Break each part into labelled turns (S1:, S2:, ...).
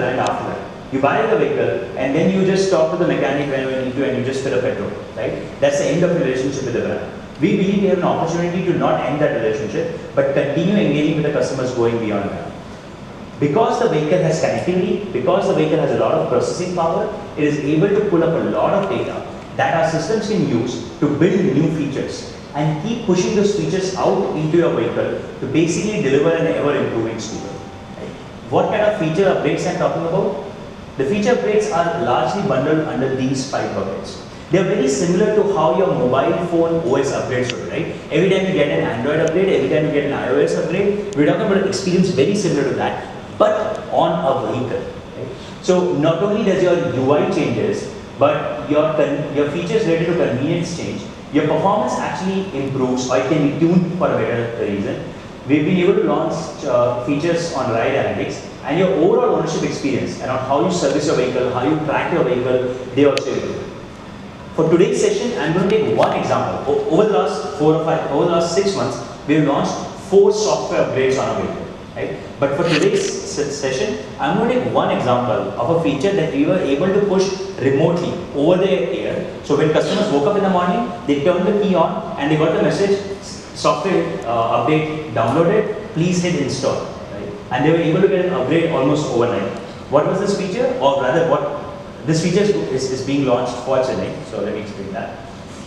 S1: brand after that. You buy the vehicle and then you just talk to the mechanic whenever you need to and you just fill a petrol, right? That's the end of the relationship with the brand. We believe we have an opportunity to not end that relationship, but continue engaging with the customers going beyond that. Because the vehicle has connectivity, because the vehicle has a lot of processing power, it is able to pull up a lot of data that our systems can use to build new features and keep pushing those features out into your vehicle to basically deliver an ever-improving scooter. Right? What kind of feature upgrades I'm talking about? The feature upgrades are largely bundled under these 5 buckets. They are very similar to how your mobile phone OS upgrades would be, right? Every time you get an Android upgrade, every time you get an iOS upgrade, we're talking about an experience very similar to that, but on a vehicle. Right? So not only does your UI changes, but your features related to convenience change, your performance actually improves or it can be tuned for a better reason. We've been able to launch features on ride analytics and your overall ownership experience around how you service your vehicle, how you track your vehicle, they also improve. For today's session, I'm going to take one example. Over the last 6 months, we've launched 4 software upgrades on our vehicle. Right? But for today's session, I'm going to take one example of a feature that we were able to push remotely over the air. So when customers woke up in the morning, they turned the key on and they got the message, software update downloaded, please hit install. Right? And they were able to get an upgrade almost overnight. What was this feature? Or rather, this feature is being launched for Chennai. So let me explain that.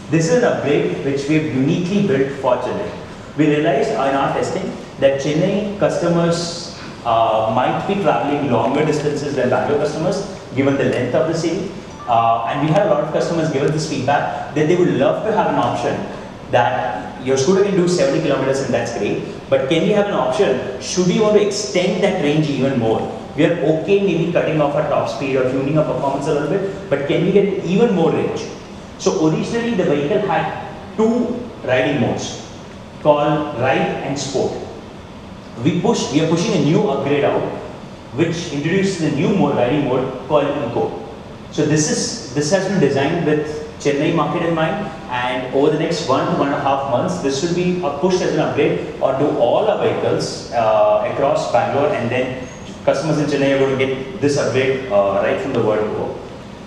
S1: This is an upgrade which we've uniquely built for Chennai. We realized in our testing that Chennai customers might be traveling longer distances than Bangalore customers, given the length of the city. And we had a lot of customers give us this feedback that they would love to have an option that your scooter can do 70 kilometers and that's great, but can we have an option, should we want to extend that range even more? We are okay maybe cutting off our top speed or tuning our performance a little bit, but can we get even more range? So originally the vehicle had 2 riding modes called Ride and Sport. We are pushing a new upgrade out which introduces a new riding mode called Eco. So this has been designed with Chennai market in mind, and over the next 1 to 1.5 months, this will be pushed as an upgrade onto all our vehicles across Bangalore, and then customers in Chennai are going to get this upgrade right from the word go.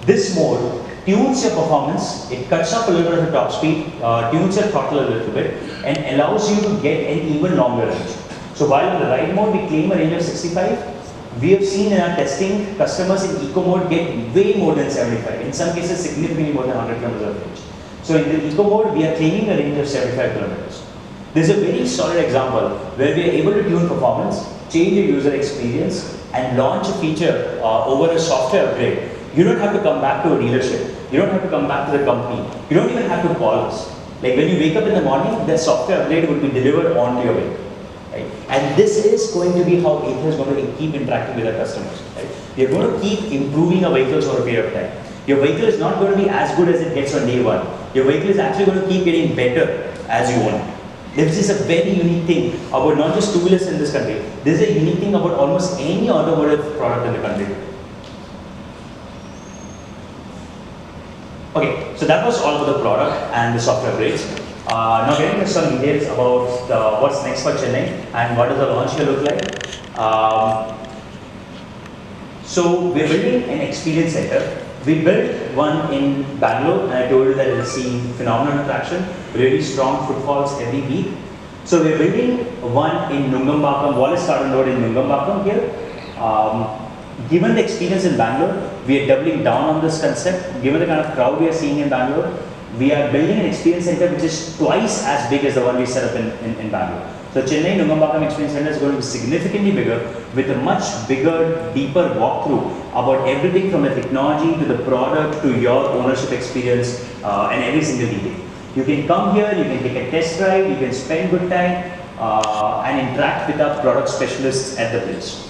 S1: This mode tunes your performance, it cuts off a little bit of the top speed, tunes your throttle a little bit, and allows you to get an even longer range. So while in the ride mode we claim a range of 65, we have seen in our testing customers in eco mode get way more than 75, in some cases significantly more than 100 kilometers of range. So in the eco mode we are claiming a range of 75 kilometers. This is a very solid example where we are able to tune performance, change your user experience, and launch a feature over a software upgrade. You don't have to come back to a dealership. You don't have to come back to the company. You don't even have to call us. Like when you wake up in the morning, the software upgrade will be delivered onto your vehicle. Right? And this is going to be how ATHER is going to keep interacting with our customers. Right? We are going to keep improving our vehicles over a period of time. Your vehicle is not going to be as good as it gets on day 1. Your vehicle is actually going to keep getting better as you want. This is a very unique thing about not just two-wheelers in this country. This is a unique thing about almost any automotive product in the country. Okay, so that was all about the product and the software upgrades. Now getting into some details about what's next for Chennai and what does the launch here look like. So we're building an experience center. We built one in Bangalore, and I told you that it's seeing phenomenal traction, really strong footfalls every week. So we're building one in Nungambakkam, Wallace Garden Road in Nungambakkam here. Given the experience in Bangalore, we are doubling down on this concept. Given the kind of crowd we are seeing in Bangalore, we are building an experience center which is twice as big as the one we set up in Bangalore. So Chennai Nungambakkam Experience Center is going to be significantly bigger with a much bigger, deeper walkthrough about everything from the technology to the product to your ownership experience and every single detail. You can come here, you can take a test drive, you can spend good time and interact with our product specialists at the place.